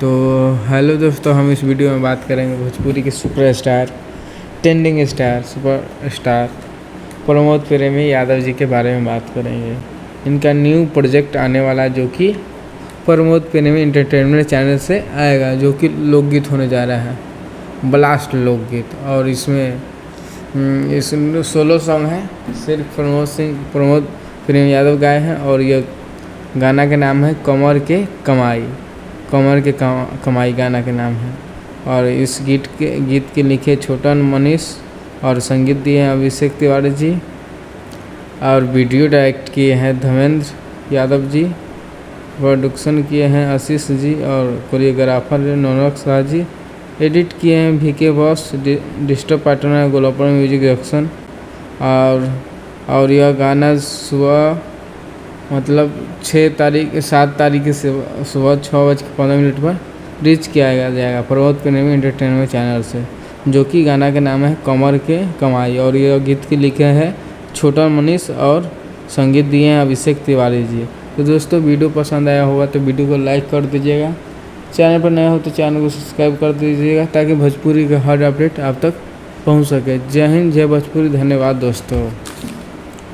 तो हेलो दोस्तों, हम इस वीडियो में बात करेंगे भोजपुरी के superstar, trending star, superstar Pramod प्रेमी यादव जी के बारे में बात करेंगे। इनका न्यू प्रोजेक्ट आने वाला है जो कि प्रमोद प्रेमी एंटरटेनमेंट चैनल से आएगा, जो कि लोकगीत होने जा रहा है, ब्लास्ट लोकगीत। और इसमें 16 सॉन्ग है, सिर्फ प्रमोद प्रेमी यादव गाए हैं। और यह गाना के नाम है कमर के कमाई गाना के नाम है। और इस गीत के लिखे छोटन मनीष और संगीत दिए हैं अभिषेक तिवारी जी, और वीडियो डायरेक्ट किए हैं धर्मेंद्र यादव जी, प्रोडक्शन किए हैं आशीष जी, और कोरियोग्राफर नौनक शाह जी, एडिट किए हैं VK बॉस, डिस्टर्ब पार्टनर है गोलापुर म्यूजिक जंक्शन। और यह गाना सुबह 7 तारीख की सुबह 6:15 पर रीच किया जाएगा प्रमोद प्रेमी एंटरटेनमेंट चैनल से, जो कि गाना का नाम है कमर के कमाई। और यह गीत के लिखे हैं छोटन मनीष और संगीत दिए हैं अभिषेक तिवारी जी। तो दोस्तों, वीडियो पसंद आया होगा तो वीडियो को लाइक कर दीजिएगा, चैनल पर नया हो तो चैनल को सब्सक्राइब कर दीजिएगा, ताकि भोजपुरी का हर अपडेट आप तक पहुंच सके। जय हिंद, जय भोजपुरी। धन्यवाद दोस्तों।